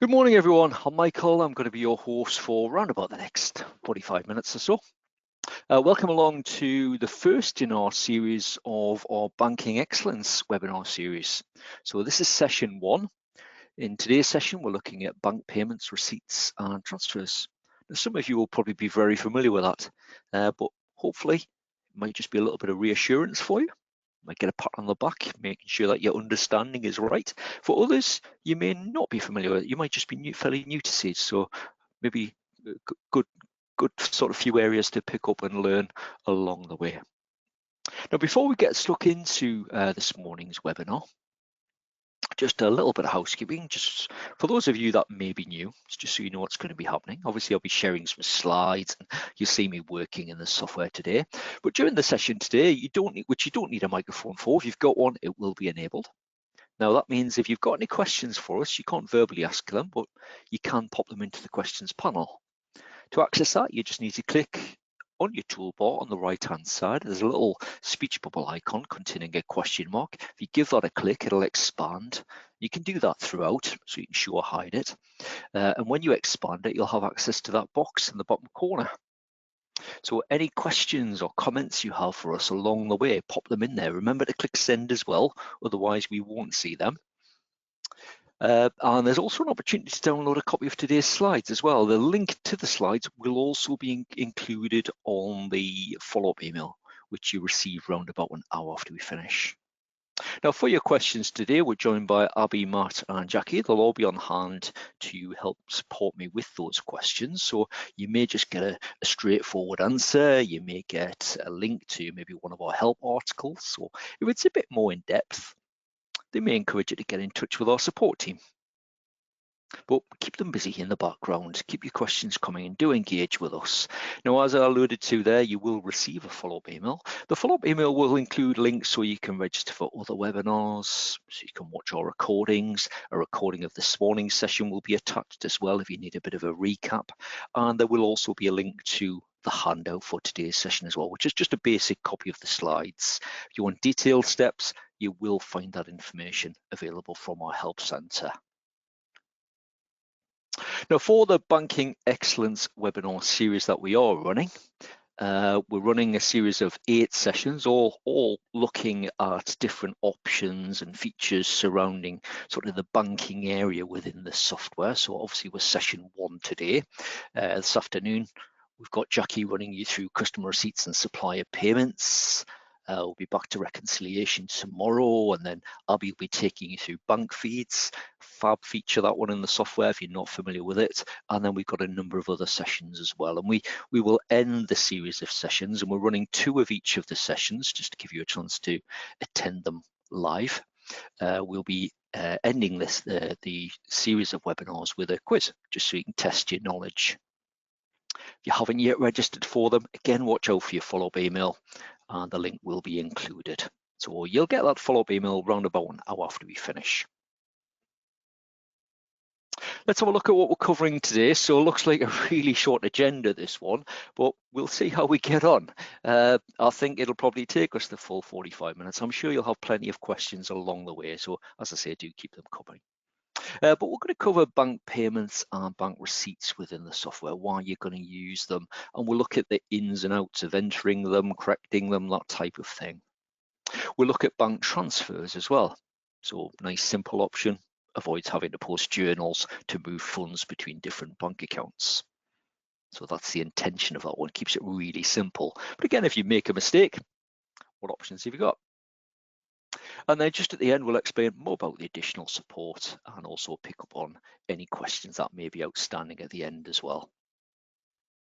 Good morning, everyone. I'm Michael. I'm going to be your host for around about the next 45 minutes or so. Welcome along to the first in our series of our Banking Excellence webinar series. So this is session 1. In today's session, we're looking at bank payments, receipts, and transfers. Now, some of you will probably be very familiar with that, but hopefully it might just be a little bit of reassurance for you. Might get a pat on the back, making sure that your understanding is right. For others, you may not be familiar with it. You might just be fairly new to Sage, so maybe good sort of few areas to pick up and learn along the way. Now, before we get stuck into this morning's webinar, just a little bit of housekeeping, just for those of you that may be new, just so you know what's going to be happening. Obviously, I'll be sharing some slides and you'll see me working in the software today. But during the session today, you don't need a microphone for. If you've got one, it will be enabled. Now, that means if you've got any questions for us, you can't verbally ask them, but you can pop them into the questions panel. To access that, you just need to click on your toolbar on the right-hand side. There's a little speech bubble icon containing a question mark. If you give that a click, it'll expand. You can do that throughout, so you can show or hide it. And when you expand it, you'll have access to that box in the bottom corner. So any questions or comments you have for us along the way, pop them in there. Remember to click send as well, otherwise we won't see them. And there's also an opportunity to download a copy of today's slides as well. The link to the slides will also be included on the follow-up email, which you receive round about an hour after we finish. Now, for your questions today, we're joined by Abby, Matt, and Jackie. They'll all be on hand to help support me with those questions. So you may just get a straightforward answer. You may get a link to maybe one of our help articles. Or if it's a bit more in depth, they may encourage you to get in touch with our support team. But keep them busy in the background, keep your questions coming and do engage with us. Now, as I alluded to there, you will receive a follow-up email. The follow-up email will include links so you can register for other webinars, so you can watch our recordings. A recording of this morning's session will be attached as well if you need a bit of a recap. And there will also be a link to the handout for today's session as well, which is just a basic copy of the slides. If you want detailed steps, you will find that information available from our help centre. Now, for the Banking Excellence webinar series that we are running, we're running a series of 8 sessions, all looking at different options and features surrounding sort of the banking area within the software. So obviously we're session 1 today. This afternoon, we've got Jackie running you through customer receipts and supplier payments. We'll be back to reconciliation tomorrow, and then Abby will be taking you through bank feeds, Fab feature, that one in the software if you're not familiar with it. And then we've got a number of other sessions as well. And we will end the series of sessions, and we're running 2 of each of the sessions just to give you a chance to attend them live. We'll be ending the series of webinars with a quiz, just so you can test your knowledge. If you haven't yet registered for them, again, watch out for your follow-up email, and the link will be included. So you'll get that follow-up email round about an hour after we finish. Let's have a look at what we're covering today. So it looks like a really short agenda, this one, but we'll see how we get on. I think it'll probably take us the full 45 minutes. I'm sure you'll have plenty of questions along the way. So as I say, do keep them coming. But we're going to cover bank payments and bank receipts within the software, why you're going to use them, and we'll look at the ins and outs of entering them, correcting them, that type of thing. We'll look at bank transfers as well. So nice simple option, avoids having to post journals to move funds between different bank accounts. So that's the intention of that one, keeps it really simple. But again, if you make a mistake, what options have you got? And then just at the end, we'll explain more about the additional support and also pick up on any questions that may be outstanding at the end as well.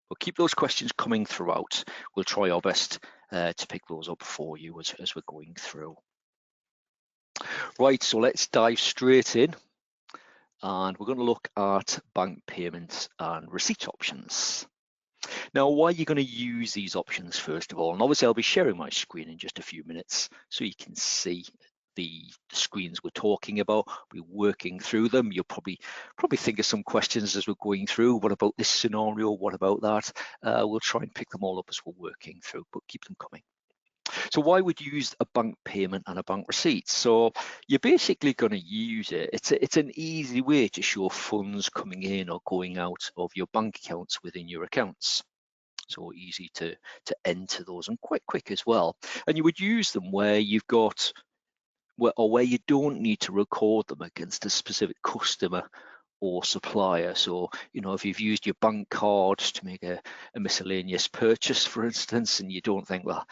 We'll keep those questions coming throughout. We'll try our best to pick those up for you as we're going through. Right, so let's dive straight in. And we're going to look at bank payments and receipt options. Now, why are you going to use these options first of all? And obviously I'll be sharing my screen in just a few minutes so you can see the screens we're talking about. We're working through them. You'll probably think of some questions as we're going through. What about this scenario? What about that? We'll try and pick them all up as we're working through, but keep them coming. So why would you use a bank payment and a bank receipt? So you're basically going to use it. It's an easy way to show funds coming in or going out of your bank accounts within your accounts. So easy to enter those, and quite quick as well. And you would use them where you've got, or where you don't need to record them against a specific customer or supplier. So, if you've used your bank card to make a miscellaneous purchase, for instance, and you don't think, well,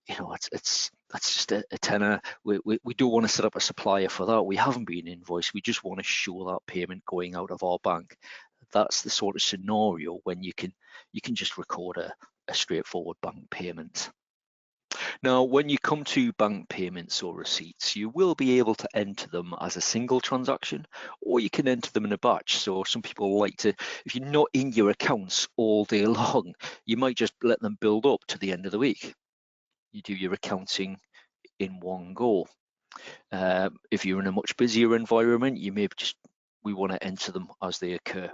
that's just a tenner. We don't want to set up a supplier for that. We haven't been invoiced. We just want to show that payment going out of our bank. That's the sort of scenario when you can just record a straightforward bank payment. Now, when you come to bank payments or receipts, you will be able to enter them as a single transaction, or you can enter them in a batch. So some people like to, if you're not in your accounts all day long, you might just let them build up to the end of the week. You do your accounting in one go. If you're in a much busier environment, we want to enter them as they occur.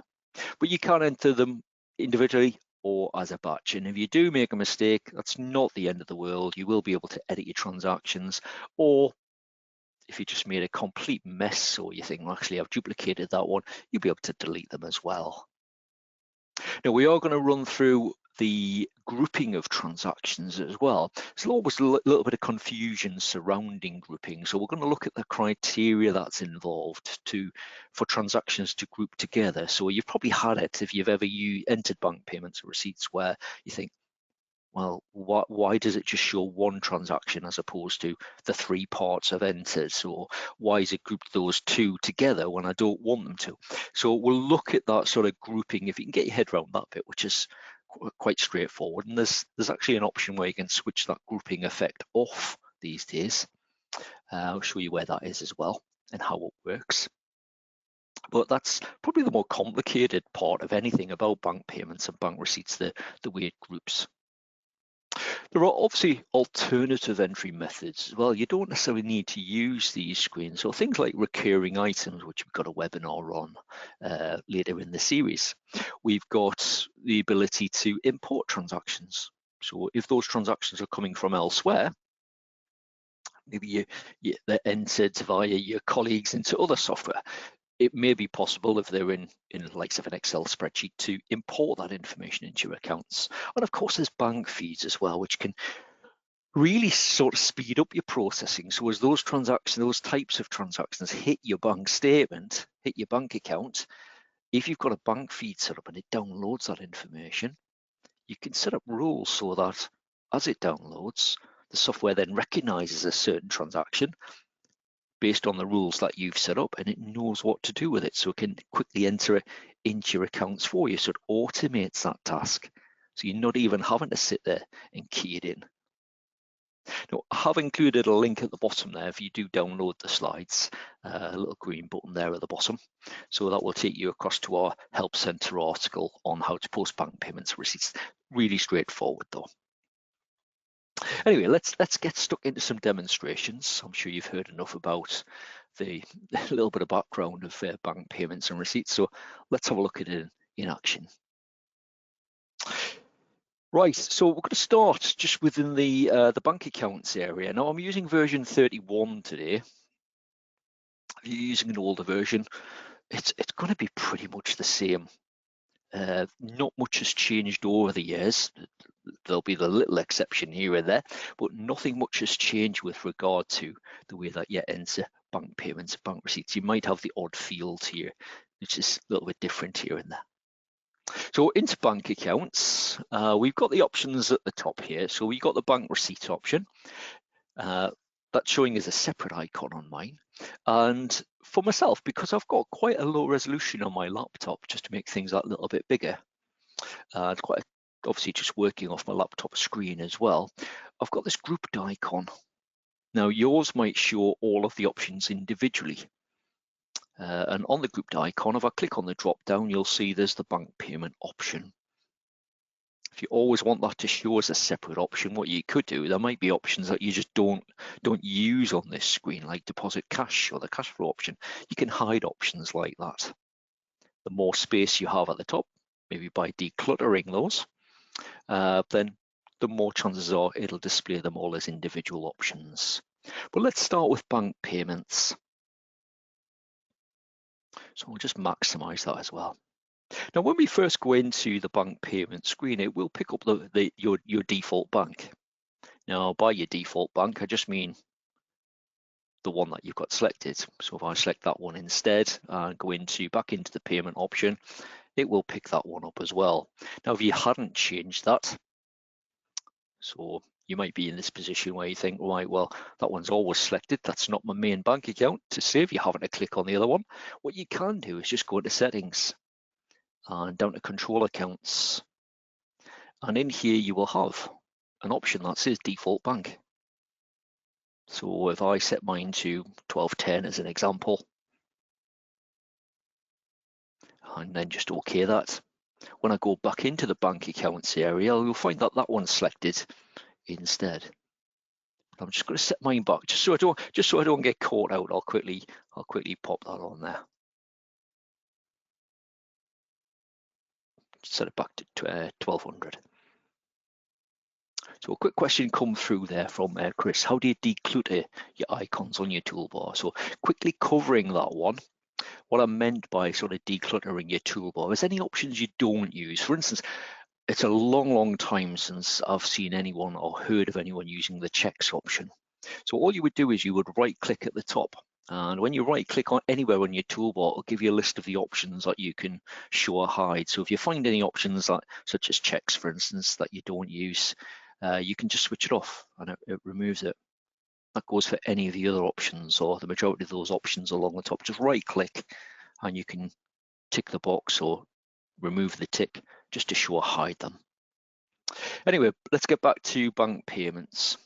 But you can enter them individually or as a batch. And if you do make a mistake, that's not the end of the world. You will be able to edit your transactions, or if you just made a complete mess, or you think, well, actually, I've duplicated that one, you'll be able to delete them as well. Now, we are going to run through the grouping of transactions as well. There's always a little bit of confusion surrounding grouping. So we're going to look at the criteria that's involved for transactions to group together. So you've probably had it if you've ever entered bank payments or receipts where you think, well, why does it just show one transaction as opposed to the 3 parts I've entered? So why is it grouped those 2 together when I don't want them to? So we'll look at that sort of grouping, if you can get your head around that bit, which is quite straightforward. And there's actually an option where you can switch that grouping effect off these days. I'll show you where that is as well and how it works. But that's probably the more complicated part of anything about bank payments and bank receipts, the way it groups. There are obviously alternative entry methods as well. You don't necessarily need to use these screens. So things like recurring items, which we've got a webinar on later in the series. We've got the ability to import transactions. So if those transactions are coming from elsewhere, maybe they're entered via your colleagues into other software, it may be possible, if they're in the likes of an Excel spreadsheet, to import that information into your accounts. And of course, there's bank feeds as well, which can really sort of speed up your processing. So as those types of transactions hit your bank statement, hit your bank account, if you've got a bank feed set up and it downloads that information, you can set up rules so that as it downloads, the software then recognizes a certain transaction based on the rules that you've set up, and it knows what to do with it. So it can quickly enter it into your accounts for you. So it automates that task. So you're not even having to sit there and key it in. Now, I have included a link at the bottom there if you do download the slides, a little green button there at the bottom. So that will take you across to our Help Center article on how to post bank payments receipts. Really straightforward though. Anyway, let's get stuck into some demonstrations. I'm sure you've heard enough about the little bit of background of bank payments and receipts. So let's have a look at it in action. Right, so we're going to start just within the bank accounts area. Now I'm using version 31 today. If you're using an older version, it's going to be pretty much the same. Not much has changed over the years. There'll be the little exception here and there, but nothing much has changed with regard to the way that you enter bank payments and bank receipts. You might have the odd field here, which is a little bit different here and there. So into bank accounts, we've got the options at the top here. So we've got the bank receipt option. That's showing as a separate icon on mine. And for myself, because I've got quite a low resolution on my laptop, just to make things that little bit bigger, obviously just working off my laptop screen as well, I've got this grouped icon. Now yours might show all of the options individually. And on the grouped icon, if I click on the drop down, you'll see there's the bank payment option. If you always want that to show as a separate option, what you could do, there might be options that you just don't use on this screen, like deposit cash or the cash flow option. You can hide options like that. The more space you have at the top, maybe by decluttering those, then the more chances are it'll display them all as individual options. But let's start with bank payments. So we'll just maximize that as well. Now, when we first go into the bank payment screen, it will pick up your default bank. Now, by your default bank, I just mean the one that you've got selected. So if I select that one instead and go back into the payment option, it will pick that one up as well. Now, if you hadn't changed that, so you might be in this position where you think, right, well, that one's always selected. That's not my main bank account to save. You're having to click on the other one. What you can do is just go into settings and down to control accounts. And in here, you will have an option that says default bank. So if I set mine to 1210 as an example, and then just OK that, when I go back into the bank accounts area, you'll find that that one's selected instead. I'm just going to set mine back just so I don't get caught out. I'll quickly pop that on there. Set it back to 1200. So a quick question come through there from Chris. How do you declutter your icons on your toolbar? So quickly covering that one. What I meant by sort of decluttering your toolbar is any options you don't use. For instance, it's a long time since I've seen anyone or heard of anyone using the checks option. So all you would do is you would right click at the top, and when you right click on anywhere on your toolbar, it'll give you a list of the options that you can show or hide. So if you find any options such as checks, for instance, that you don't use, you can just switch it off and it removes it. That goes for any of the other options or the majority of those options along the top. Just right click and you can tick the box or remove the tick just to show or hide them. Anyway, let's get back to bank payments.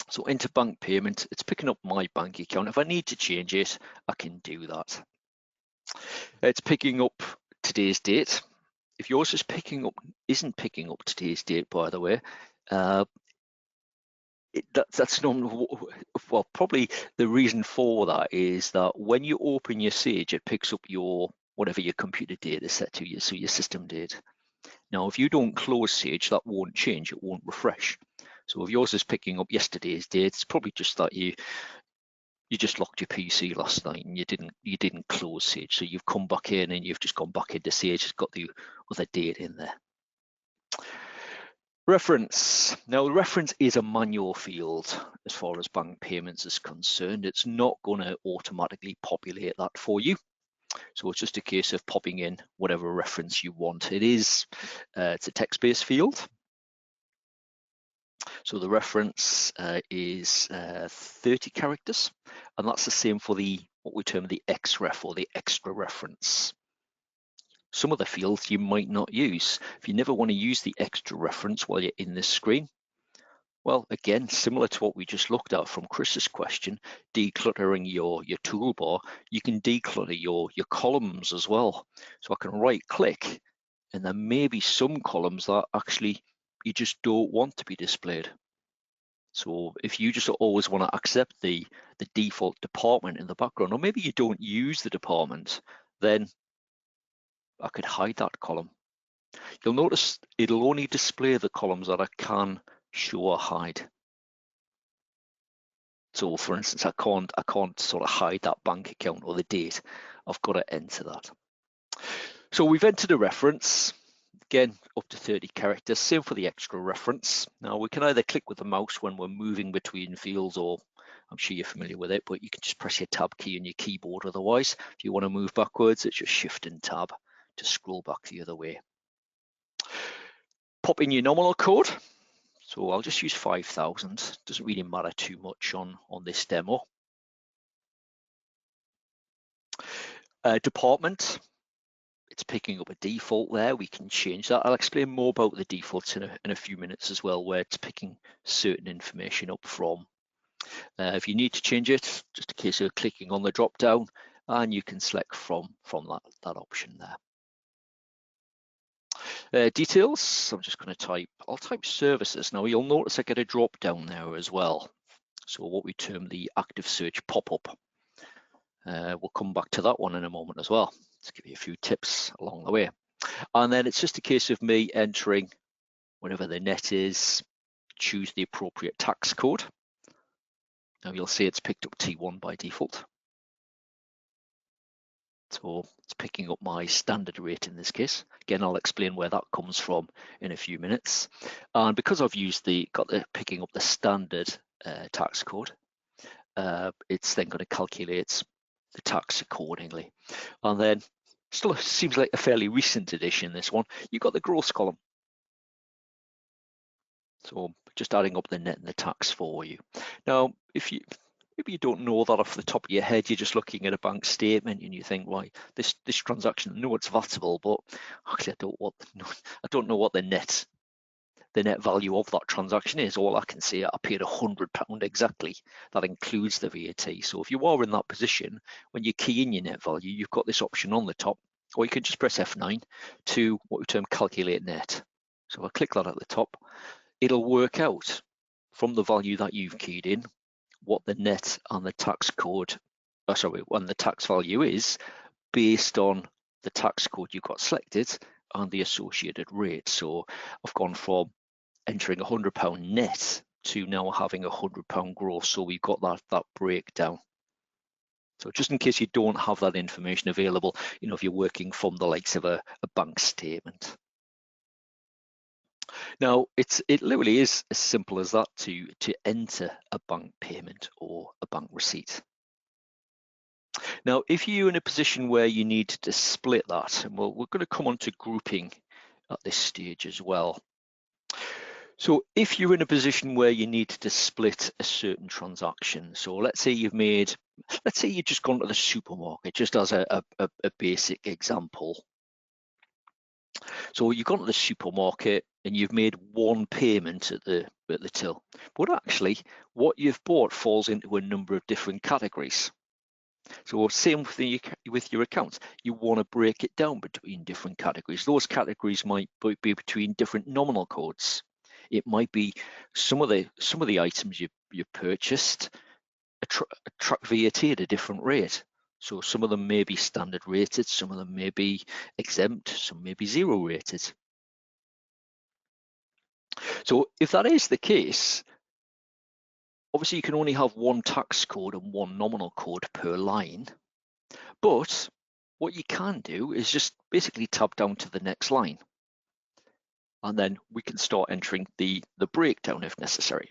So into bank payment, it's picking up my bank account. If I need to change it, I can do that. It's picking up today's date. If yours isn't picking up today's date, by the way, that's not, well, probably the reason for that is that when you open your Sage, it picks up whatever your computer date is set to, so your system date. Now, if you don't close Sage, that won't change, it won't refresh. So if yours is picking up yesterday's date, it's probably just that you just locked your PC last night and you didn't close Sage. So you've come back in and you've just gone back into Sage, it's got the other date in there. Reference. Now, the reference is a manual field as far as bank payments is concerned. It's not going to automatically populate that for you. So it's just a case of popping in whatever reference you want. It's a text-based field. So the reference is 30 characters, and that's the same for what we term the XREF or the extra reference. Some of the fields you might not use. If you never want to use the extra reference while you're in this screen, well, again, similar to what we just looked at from Chris's question, decluttering your toolbar, you can declutter your columns as well. So I can right click, and there may be some columns that actually you just don't want to be displayed. So if you just always want to accept the default department in the background, or maybe you don't use the department, then I could hide that column. You'll notice it'll only display the columns that I can show or hide. So for instance, I can't sort of hide that bank account or the date. I've got to enter that. So we've entered a reference, again, up to 30 characters, same for the extra reference. Now we can either click with the mouse when we're moving between fields, or I'm sure you're familiar with it, but you can just press your tab key on your keyboard. Otherwise, if you want to move backwards, it's just Shift and Tab to scroll back the other way. Pop in your nominal code. So I'll just use 5,000. Doesn't really matter too much on this demo. Department, it's picking up a default there. We can change that. I'll explain more about the defaults in a few minutes as well, where it's picking certain information up from. If you need to change it, just a case of clicking on the drop down, and you can select from that option there. Details, I'm just going to I'll type services. Now you'll notice I get a drop down there as well. So what we term the active search pop-up. We'll come back to that one in a moment as well, to give you a few tips along the way. And then it's just a case of me entering whatever the net is, choose the appropriate tax code. Now you'll see it's picked up T1 by default. So it's picking up my standard rate in this case. Again, I'll explain where that comes from in a few minutes. And because I've picking up the standard tax code, it's then going to calculate the tax accordingly. And then, still seems like a fairly recent addition, this one, you've got the gross column. So just adding up the net and the tax for you. Now, if maybe you don't know that off the top of your head, you're just looking at a bank statement and you think, right, this transaction, I know it's vatable, but actually I don't know what the net value of that transaction is. All I can say, I paid £100 exactly. That includes the VAT. So if you are in that position, when you key in your net value, you've got this option on the top, or you can just press F9 to what we term calculate net. So I click that at the top. It'll work out from the value that you've keyed in what the net and the tax code, and the tax value is based on the tax code you've got selected and the associated rate. So I've gone from entering £100 net to now having £100 gross. So we've got that breakdown. So just in case you don't have that information available, if you're working from the likes of a bank statement. Now, it literally is as simple as that to enter a bank payment or a bank receipt. Now, if you're in a position where you need to split that, and we're going to come on to grouping at this stage as well. So if you're in a position where you need to split a certain transaction, so let's say you've just gone to the supermarket, just as a basic example. So you've gone to the supermarket and you've made one payment at the till, but actually what you've bought falls into a number of different categories. So same with your accounts, you want to break it down between different categories. Those categories might be between different nominal codes. It might be some of the items you purchased attract VAT at a different rate. So some of them may be standard rated, some of them may be exempt, some may be zero rated. So if that is the case, obviously you can only have one tax code and one nominal code per line. But what you can do is just basically tab down to the next line. And then we can start entering the breakdown if necessary.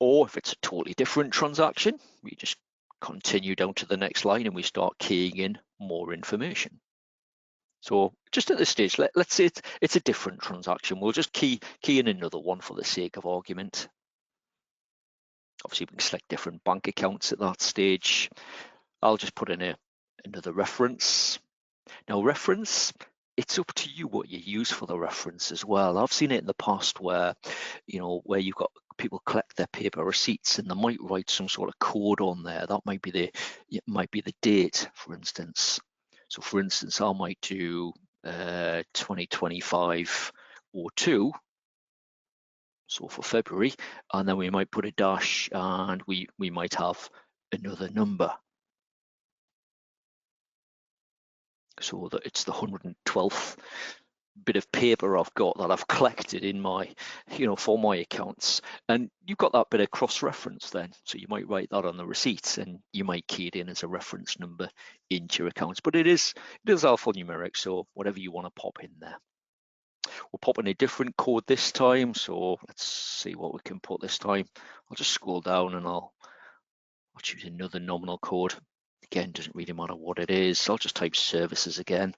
Or if it's a totally different transaction, we just continue down to the next line and we start keying in more information. So just at this stage, let's say it's a different transaction. We'll just key in another one for the sake of argument. Obviously, we can select different bank accounts at that stage. I'll just put in another reference. Now, reference, it's up to you what you use for the reference as well. I've seen it in the past where you've got people collect their paper receipts and they might write some sort of code on there. That might be the date, for instance. So for instance, I might do 2025 02, so for February, and then we might put a dash and we might have another number. So that it's the 112th bit of paper I've got that I've collected in my, for my accounts. And you've got that bit of cross-reference then. So you might write that on the receipts and you might key it in as a reference number into your accounts. But it is alphanumeric, so whatever you want to pop in there. We'll pop in a different code this time. So let's see what we can put this time. I'll just scroll down and I'll choose another nominal code. Again, doesn't really matter what it is. I'll just type services again.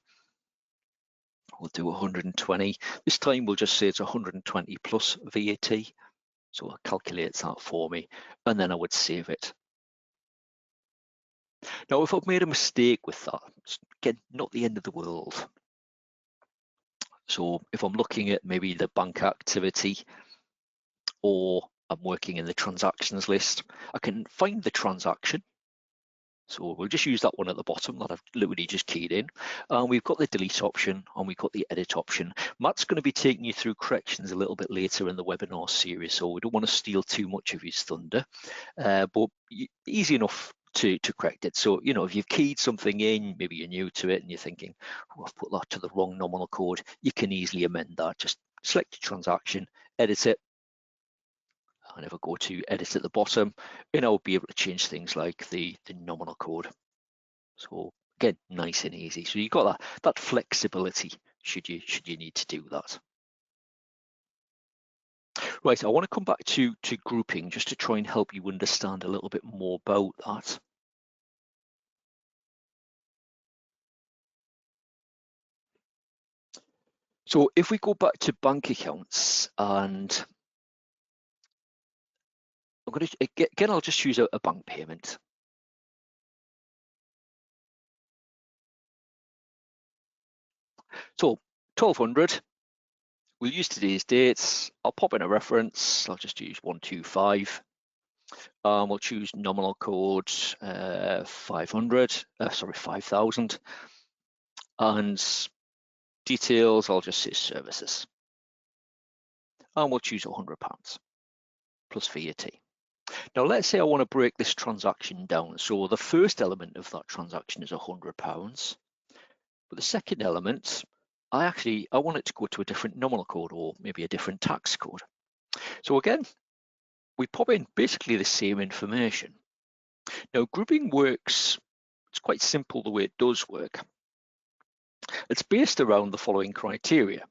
We'll do 120. This time we'll just say it's 120 plus VAT. So it calculates that for me, and then I would save it. Now, if I've made a mistake with that, it's, again, not the end of the world. So if I'm looking at maybe the bank activity, or I'm working in the transactions list, I can find the transaction. So we'll just use that one at the bottom that I've literally just keyed in. We've got the delete option and we've got the edit option. Matt's going to be taking you through corrections a little bit later in the webinar series, so we don't want to steal too much of his thunder, but easy enough to correct it. So, if you've keyed something in, maybe you're new to it and you're thinking, oh, I've put that to the wrong nominal code, you can easily amend that. Just select your transaction, edit it, and if I go to edit at the bottom, and I'll be able to change things like the nominal code. So again, nice and easy. So you've got that flexibility should you need to do that. Right, I want to come back to grouping just to try and help you understand a little bit more about that. So if we go back to bank accounts, and I'm going to, again, I'll just use a bank payment. So 1200, we'll use today's dates. I'll pop in a reference. I'll just use 125. We'll choose nominal code 5,000. And details, I'll just say services. And we'll choose £100 plus VAT. Now let's say I want to break this transaction down. So the first element of that transaction is £100. But the second element, I want it to go to a different nominal code or maybe a different tax code. So again, we pop in basically the same information. Now grouping works, it's quite simple the way it does work. It's based around the following criteria.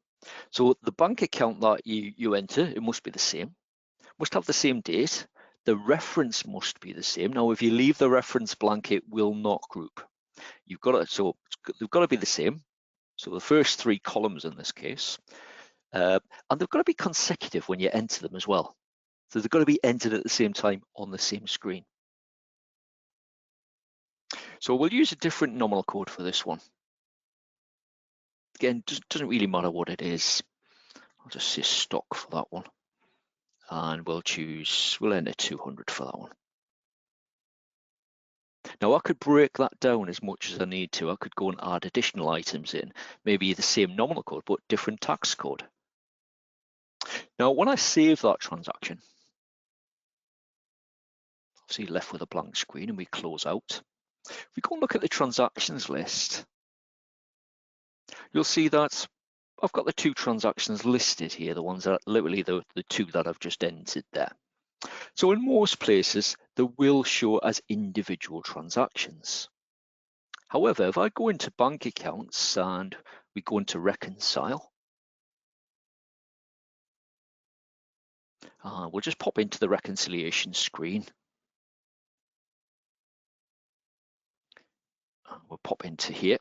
So the bank account that you enter, it must be the same, must have the same date, the reference must be the same. Now if you leave the reference blank, it will not group. They've got to be the same. So the first three columns in this case, and they've got to be consecutive when you enter them as well. So they've got to be entered at the same time on the same screen. So we'll use a different nominal code for this one. Again, doesn't really matter what it is. I'll just say stock for that one. And we'll enter 200 for that one. Now I could break that down as much as I need to. I could go and add additional items in, maybe the same nominal code, but different tax code. Now, when I save that transaction, obviously left with a blank screen and we close out. If we go and look at the transactions list, you'll see that I've got the two transactions listed here, the ones that literally the two that I've just entered there. So in most places, they will show as individual transactions. However, if I go into bank accounts and we go into reconcile, we'll just pop into the reconciliation screen. We'll pop into here.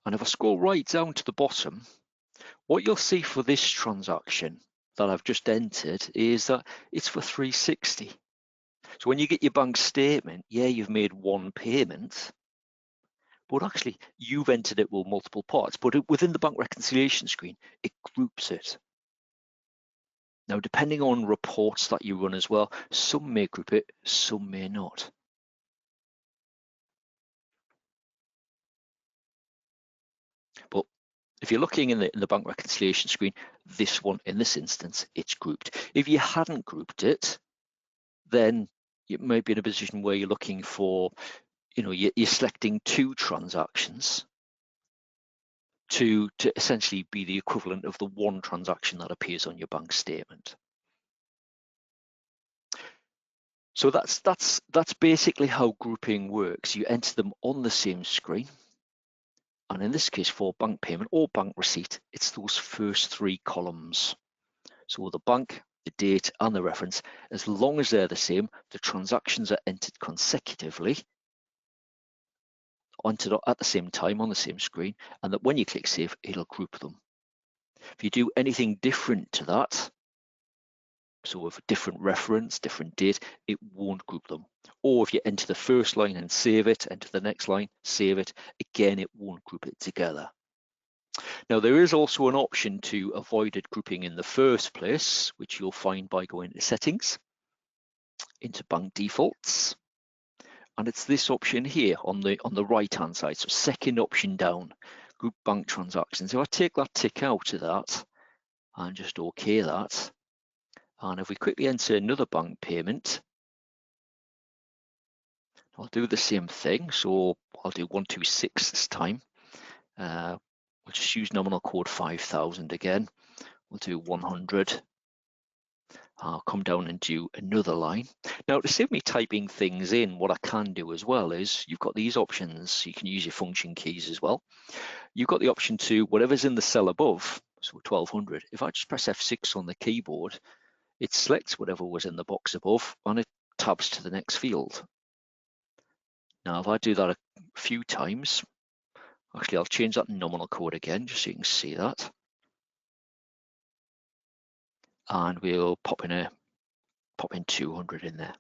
And if I scroll right down to the bottom, what you'll see for this transaction that I've just entered is that it's for 360. So when you get your bank statement, yeah, you've made one payment, but actually you've entered it with multiple parts. But within the bank reconciliation screen, it groups it. Now, depending on reports that you run as well, some may group it, some may not. But if you're looking in the bank reconciliation screen, this one, in this instance, it's grouped. If you hadn't grouped it, then you might be in a position where you're looking for, you're selecting two transactions to essentially be the equivalent of the one transaction that appears on your bank statement. So that's basically how grouping works. You enter them on the same screen. And in this case, for bank payment or bank receipt, it's those first three columns. So the bank, the date, and the reference, as long as they're the same, the transactions are entered consecutively, entered at the same time on the same screen, and that when you click save, it'll group them. If you do anything different to that, so with a different reference, different date, it won't group them. Or if you enter the first line and save it, enter the next line, save it, again, it won't group it together. Now, there is also an option to avoid it grouping in the first place, which you'll find by going to settings, into bank defaults. And it's this option here on the right-hand side. So second option down, group bank transactions. If I take that tick out of that and just OK that, and if we quickly enter another bank payment, I'll do the same thing. So I'll do 126 this time. We'll just use nominal code 5,000 again. We'll do 100. I'll come down and do another line. Now, to save me typing things in, what I can do as well is you've got these options. You can use your function keys as well. You've got the option to whatever's in the cell above, so 1200. If I just press F6 on the keyboard, it selects whatever was in the box above and it tabs to the next field. Now, if I do that a few times, actually, I'll change that nominal code again, just so you can see that. And we'll pop in 200 in there.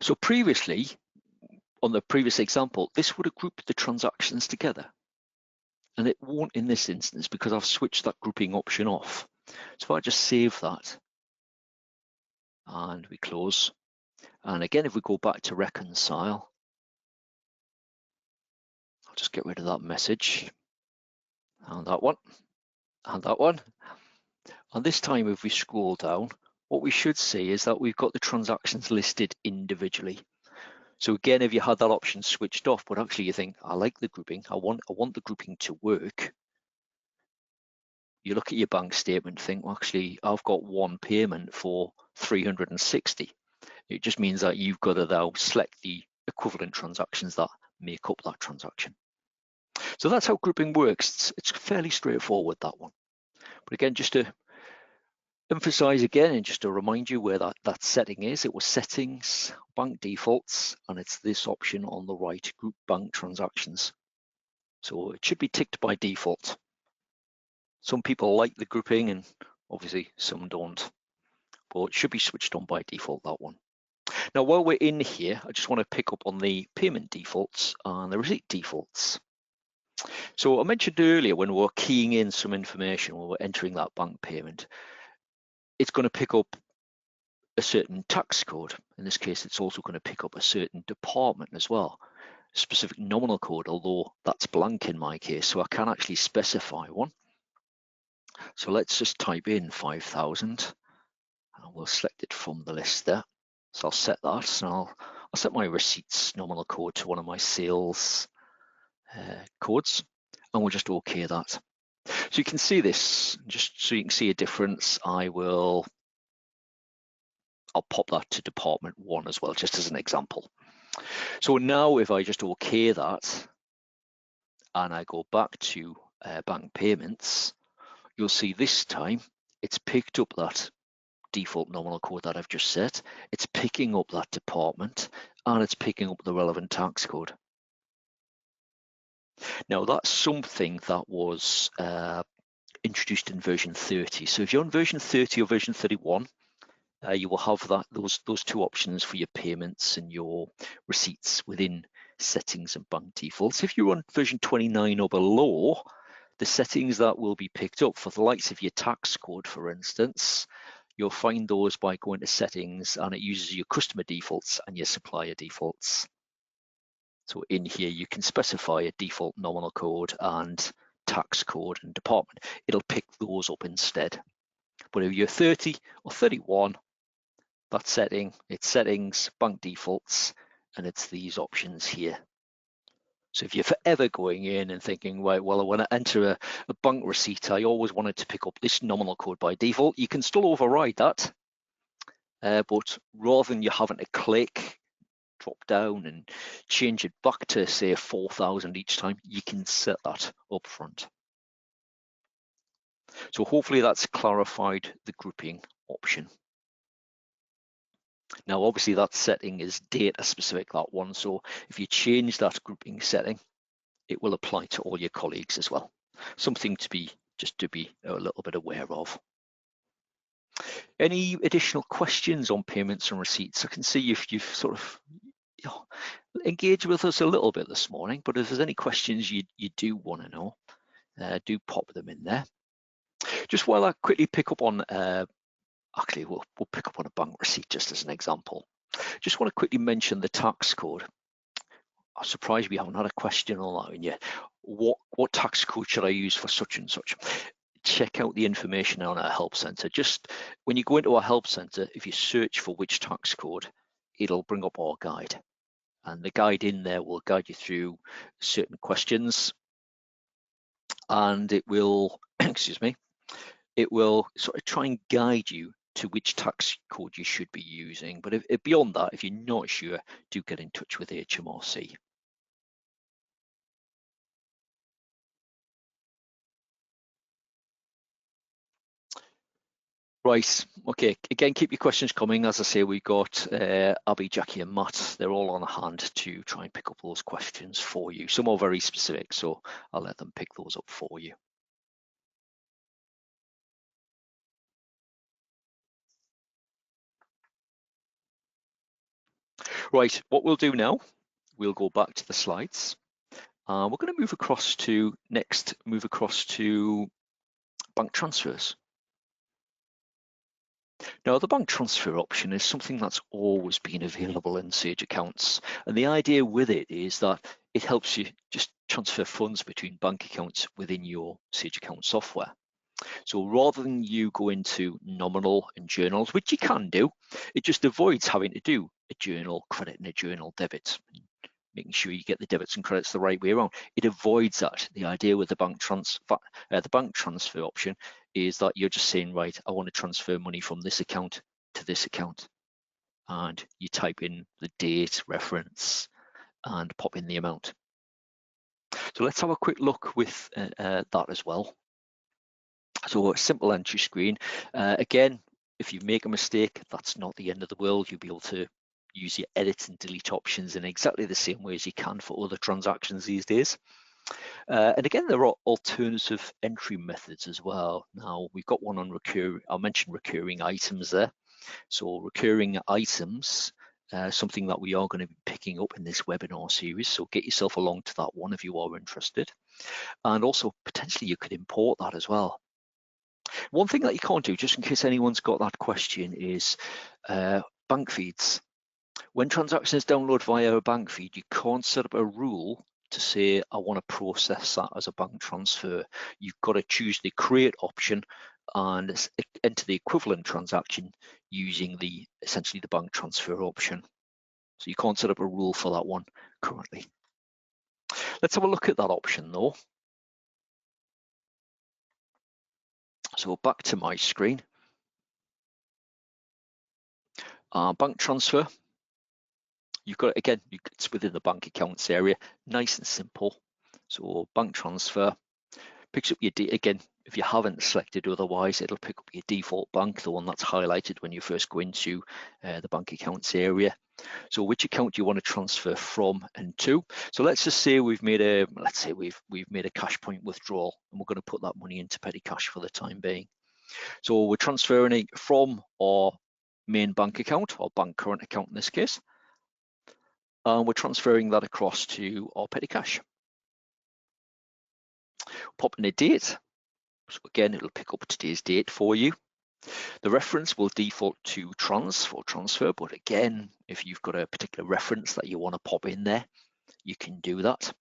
So previously, on the previous example, this would have grouped the transactions together. And it won't in this instance because I've switched that grouping option off. So if I just save that and we close, and again, if we go back to reconcile, I'll just get rid of that message, and that one, and that one. And this time, if we scroll down, what we should see is that we've got the transactions listed individually. So again, if you had that option switched off, but actually you think, I like the grouping, I want the grouping to work, you look at your bank statement and think, well, actually, I've got one payment for 360. It just means that you've got to now select the equivalent transactions that make up that transaction. So that's how grouping works. It's fairly straightforward, that one. But again, just to emphasize again, and just to remind you where that setting is, it was settings, bank defaults, and it's this option on the right, group bank transactions. So it should be ticked by default. Some people like the grouping and obviously some don't, but it should be switched on by default, that one. Now, while we're in here, I just want to pick up on the payment defaults and the receipt defaults. So I mentioned earlier when we were keying in some information, when we're entering that bank payment, it's going to pick up a certain tax code. In this case, it's also going to pick up a certain department as well, a specific nominal code, although that's blank in my case, so I can actually specify one. So let's just type in 5,000 and we'll select it from the list there. So I'll set that, and I'll set my receipts nominal code to one of my sales codes, and we'll just OK that. So you can see this, just so you can see a difference, I'll pop that to department 1 as well, just as an example. So now if I just OK that, and I go back to bank payments, you'll see this time it's picked up that default nominal code that I've just set, it's picking up that department, and it's picking up the relevant tax code. Now that's something that was introduced in version 30. So if you're on version 30 or version 31, you will have those two options for your payments and your receipts within settings and bank defaults. If you're on version 29 or below, the settings that will be picked up for the likes of your tax code, for instance, you'll find those by going to settings, and it uses your customer defaults and your supplier defaults. So in here, you can specify a default nominal code and tax code and department. It'll pick those up instead. But if you're 30 or 31, that setting, it's settings, bank defaults, and it's these options here. So if you're forever going in and thinking, right, well, when I enter a bank receipt, I always wanted to pick up this nominal code by default, you can still override that. But rather than you having to click, drop down and change it back to say 4,000 each time, you can set that up front. So hopefully that's clarified the grouping option. Now, obviously that setting is data specific, that one. So if you change that grouping setting, it will apply to all your colleagues as well. Something to be a little bit aware of. Any additional questions on payments and receipts? I can see you've sort of engaged with us a little bit this morning, but if there's any questions you do want to know, do pop them in there. Just while I quickly pick up on, actually we'll pick up on a bank receipt just as an example. Just want to quickly mention the tax code. I'm surprised we haven't had a question on that yet. What tax code should I use for such and such? Check out the information on our help center. Just when you go into our help center, if you search for which tax code, it'll bring up our guide. And the guide in there will guide you through certain questions, and it will, excuse me, it will sort of try and guide you to which tax code you should be using. But if beyond that, if you're not sure, do get in touch with HMRC. Right, okay, again, keep your questions coming. As I say, we've got Abby, Jackie and Matt. They're all on hand to try and pick up those questions for you. Some are very specific, so I'll let them pick those up for you. Right, what we'll do now, we'll go back to the slides. We're going to move across to bank transfers. Now, the bank transfer option is something that's always been available in Sage Accounts. And the idea with it is that it helps you just transfer funds between bank accounts within your Sage Account software. So rather than you go into nominal and journals, which you can do, it just avoids having to do a journal credit and a journal debit, making sure you get the debits and credits the right way around. It avoids that. The idea with the bank transfer option is that you're just saying, right, I want to transfer money from this account to this account. And you type in the date, reference, and pop in the amount. So let's have a quick look with that as well. So a simple entry screen. Again, if you make a mistake, that's not the end of the world. You'll be able to use your edit and delete options in exactly the same way as you can for other transactions these days. And again, there are alternative entry methods as well. Now, we've got one on recurring, I'll mention recurring items there. So recurring items, something that we are going to be picking up in this webinar series. So get yourself along to that one if you are interested. And also potentially you could import that as well. One thing that you can't do, just in case anyone's got that question, is bank feeds. When transactions download via a bank feed, you can't set up a rule to say, I want to process that as a bank transfer. You've got to choose the create option and enter the equivalent transaction using essentially the bank transfer option. So you can't set up a rule for that one currently. Let's have a look at that option though. So back to my screen. Bank transfer. You've got, again, it's within the bank accounts area, nice and simple. So bank transfer, picks up your, again, if you haven't selected otherwise, it'll pick up your default bank, the one that's highlighted when you first go into the bank accounts area. So which account do you want to transfer from and to? So let's just say we've made a cash point withdrawal and we're going to put that money into petty cash for the time being. So we're transferring it from our main bank account, or bank current account in this case, and we're transferring that across to our petty cash. Pop in a date. So again, it'll pick up today's date for you. The reference will default to trans for transfer, but again, if you've got a particular reference that you want to pop in there, you can do that.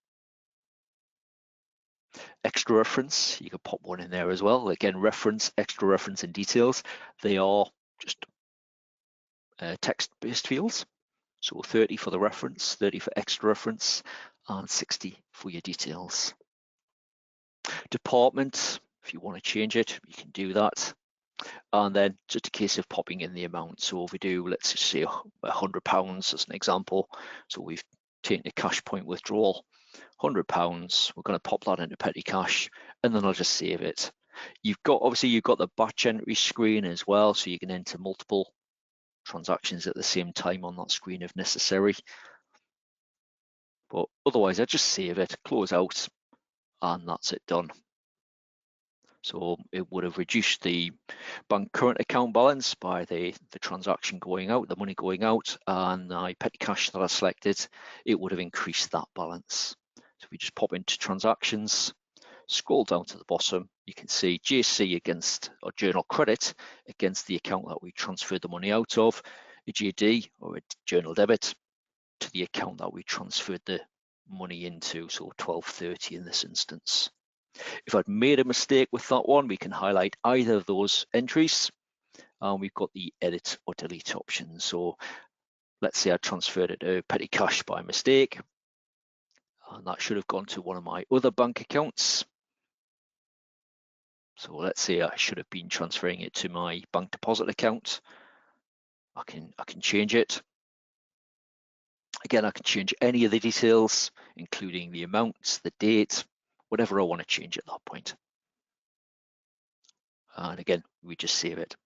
Extra reference, you can pop one in there as well. Again, reference, extra reference, and details, they are just text-based fields. So 30 for the reference, 30 for extra reference, and 60 for your details. Department, if you want to change it, you can do that. And then just a case of popping in the amount. So if we do, let's just say £100 as an example. So we've taken a cash point withdrawal, £100. We're going to pop that into petty cash, and then I'll just save it. You've got the batch entry screen as well, so you can enter multiple transactions at the same time on that screen if necessary. But otherwise, I just save it, close out, and that's it done. So it would have reduced the bank current account balance by the transaction going out, the money going out, and the petty cash that I selected, it would have increased that balance. So we just pop into transactions, scroll down to the bottom, you can see JC against, or journal credit against the account that we transferred the money out of, a JD or a journal debit to the account that we transferred the money into, so 1230 in this instance. If I'd made a mistake with that one, we can highlight either of those entries, and we've got the edit or delete option. So let's say I transferred it to petty cash by mistake, and that should have gone to one of my other bank accounts. So let's say I should have been transferring it to my bank deposit account. I can change it. Again, I can change any of the details, including the amounts, the date, whatever I want to change at that point. And again, we just save it,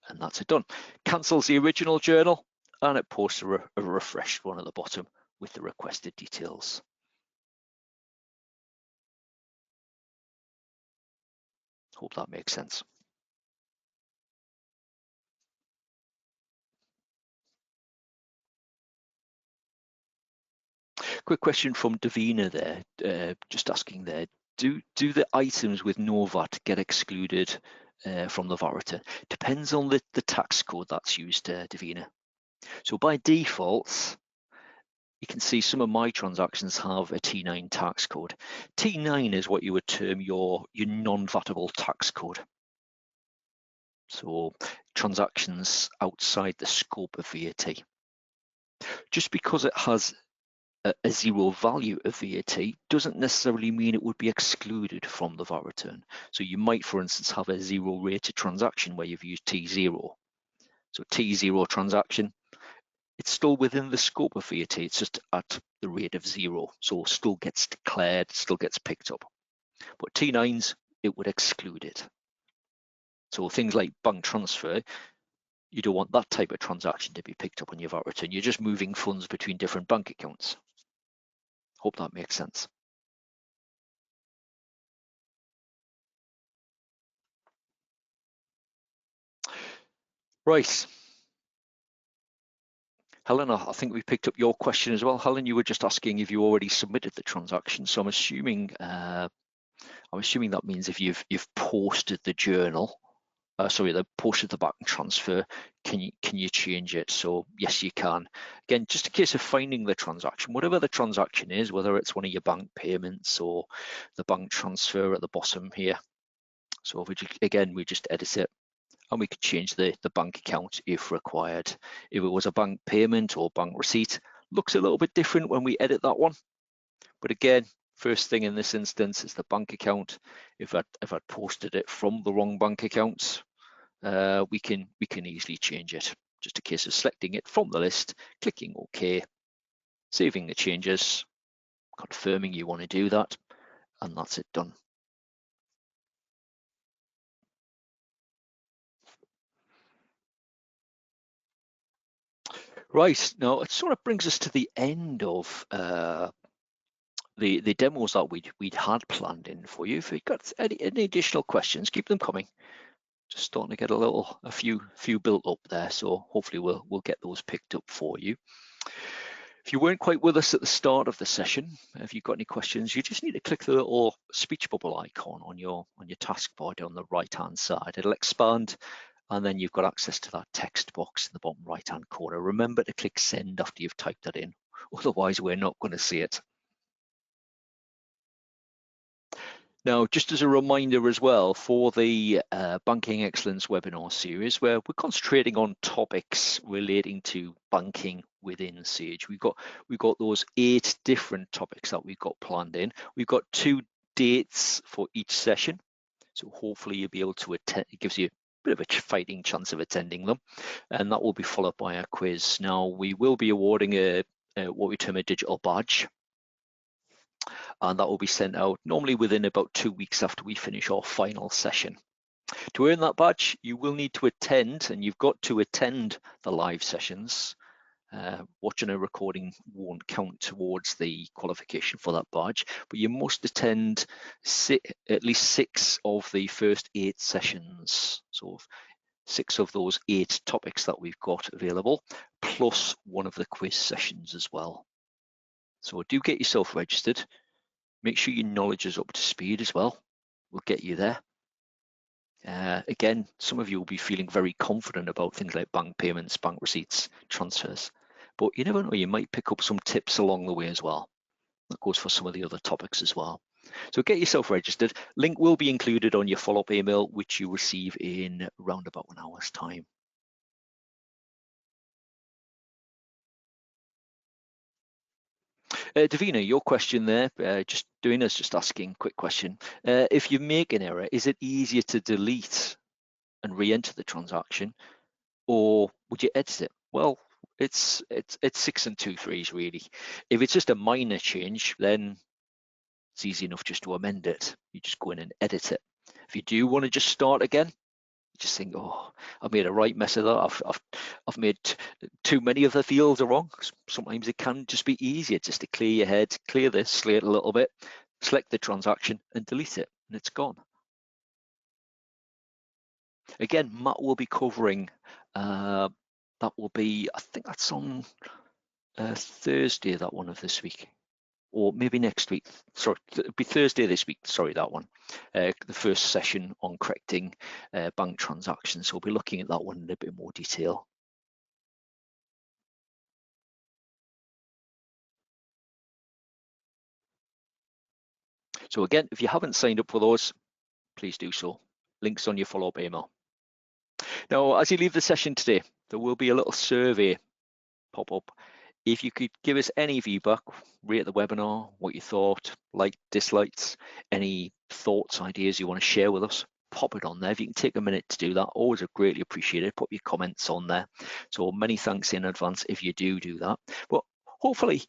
and that's it done. Cancels the original journal, and it posts a refreshed one at the bottom with the requested details. Hope that makes sense. Quick question from Davina there, just asking there, do the items with no VAT get excluded from the VAT return? Depends on the tax code that's used, Davina. So by default, you can see some of my transactions have a T9 tax code. T9 is what you would term your non-VATable tax code. So transactions outside the scope of VAT. Just because it has a zero value of VAT doesn't necessarily mean it would be excluded from the VAT return. So you might, for instance, have a zero rated transaction where you've used T0. So T0 transaction, it's still within the scope of VAT, it's just at the rate of 0. So still gets declared, still gets picked up. But T9s, it would exclude it. So things like bank transfer, you don't want that type of transaction to be picked up on your VAT return. You're just moving funds between different bank accounts. Hope that makes sense. Right. Helen, I think we picked up your question as well. Helen, you were just asking if you already submitted the transaction. So I'm assuming that means if you've posted the journal, posted the bank transfer, can you change it? So yes, you can. Again, just a case of finding the transaction, whatever the transaction is, whether it's one of your bank payments or the bank transfer at the bottom here. So we just edit it, and we could change the bank account if required. If it was a bank payment or bank receipt, looks a little bit different when we edit that one. But again, first thing in this instance is the bank account. If I'd posted it from the wrong bank account, we can easily change it. Just a case of selecting it from the list, clicking OK, saving the changes, confirming you want to do that, and that's it done. Right, now it sort of brings us to the end of the demos that we'd had planned in for you. If you've got any additional questions, keep them coming. Just starting to get a few built up there, so hopefully we'll get those picked up for you. If you weren't quite with us at the start of the session, if you've got any questions, you just need to click the little speech bubble icon on your taskbar down the right-hand side. It'll expand, and then you've got access to that text box in the bottom right-hand corner. Remember to click send after you've typed that in, otherwise we're not going to see it. Now, just as a reminder as well, for the Banking Excellence webinar series, where we're concentrating on topics relating to banking within Sage. We've got those 8 different topics that we've got planned in. We've got 2 dates for each session, so hopefully you'll be able to attend. It gives you a bit of a fighting chance of attending them, and that will be followed by a quiz. Now, we will be awarding what we term a digital badge, and that will be sent out normally within about 2 weeks after we finish our final session. To earn that badge, you will need to attend, and you've got to attend the live sessions. Watching a recording won't count towards the qualification for that badge, but you must attend at least 6 of the first 8 sessions. So 6 of those 8 topics that we've got available, plus one of the quiz sessions as well. So do get yourself registered. Make sure your knowledge is up to speed as well. We'll get you there. Again, some of you will be feeling very confident about things like bank payments, bank receipts, transfers, but you never know, you might pick up some tips along the way as well. That goes for some of the other topics as well. So get yourself registered. Link will be included on your follow-up email, which you receive in around about an hour's time. Davina, your question there, just asking, quick question. If you make an error, is it easier to delete and re-enter the transaction, or would you edit it? Well, it's 6 and 2/3 really. If it's just a minor change, then it's easy enough just to amend it. You just go in and edit it. If you do want to just start again, you just think, oh, I've made a right mess of that. I've made too many of the fields are wrong. Sometimes it can just be easier just to clear your head, clear the slate a little bit, select the transaction and delete it, and it's gone. Again, Matt will be covering, that will be, I think that's on Thursday, that one of this week, or maybe next week. Sorry, it'll be Thursday this week. Sorry, that one. The first session on correcting bank transactions. So we'll be looking at that one in a bit more detail. So again, if you haven't signed up for those, please do so. Links on your follow-up email. Now, as you leave the session today, there will be a little survey pop up. If you could give us any feedback, rate the webinar, what you thought, like, dislikes, any thoughts, ideas you want to share with us, pop it on there. If you can take a minute to do that, always greatly appreciated. Put your comments on there. So many thanks in advance if you do that. But hopefully,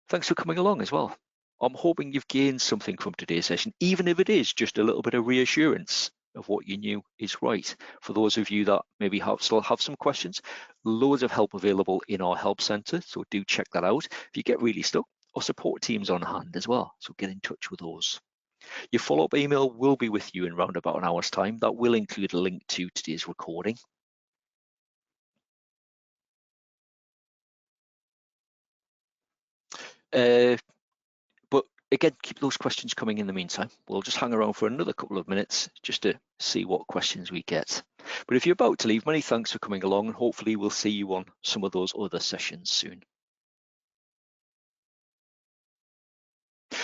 thanks for coming along as well. I'm hoping you've gained something from today's session, even if it is just a little bit of reassurance of what you knew is right. For those of you that maybe still have some questions, loads of help available in our help centre, so do check that out. If you get really stuck, our support team's on hand as well, so get in touch with those. Your follow-up email will be with you in around about an hour's time. That will include a link to today's recording. But again, keep those questions coming in the meantime. We'll just hang around for another couple of minutes just to see what questions we get. But if you're about to leave, many thanks for coming along, and hopefully we'll see you on some of those other sessions soon.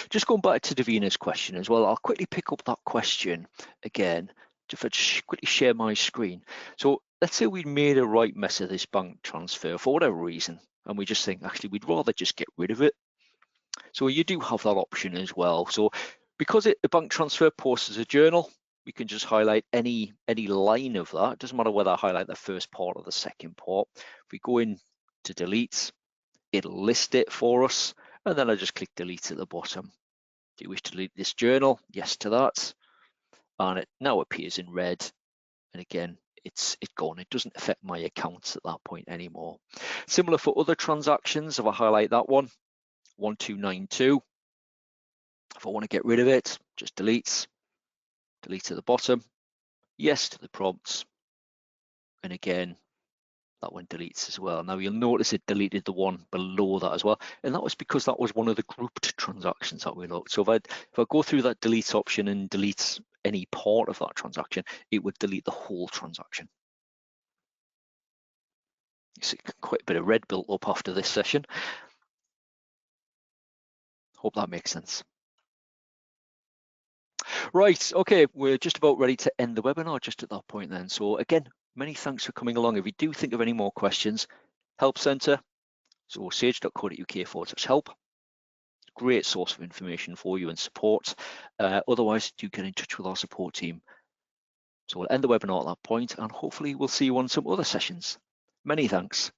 Just going back to Davina's question as well, I'll quickly pick up that question again, if I just quickly share my screen. So let's say we made a right mess of this bank transfer for whatever reason, and we just think, actually, we'd rather just get rid of it. So you do have that option as well. So because the bank transfer posts as a journal, we can just highlight any line of that. It doesn't matter whether I highlight the first part or the second part. If we go in to delete, it'll list it for us, and then I just click delete at the bottom. Do you wish to delete this journal? Yes to that. And it now appears in red. And again, it's gone. It doesn't affect my accounts at that point anymore. Similar for other transactions, if I highlight that one, 1292. If I want to get rid of it, just delete at the bottom, yes to the prompts, and again, that one deletes as well. Now you'll notice it deleted the one below that as well, and that was because that was one of the grouped transactions that we looked. So if I go through that delete option and delete any part of that transaction, it would delete the whole transaction. You see quite a bit of red built up after this session. Hope that makes sense. Right, okay, we're just about ready to end the webinar just at that point then. So again, many thanks for coming along. If you do think of any more questions, Help Centre, so sage.co.uk/help. Great source of information for you and support. Otherwise, do get in touch with our support team. So we'll end the webinar at that point, and hopefully we'll see you on some other sessions. Many thanks.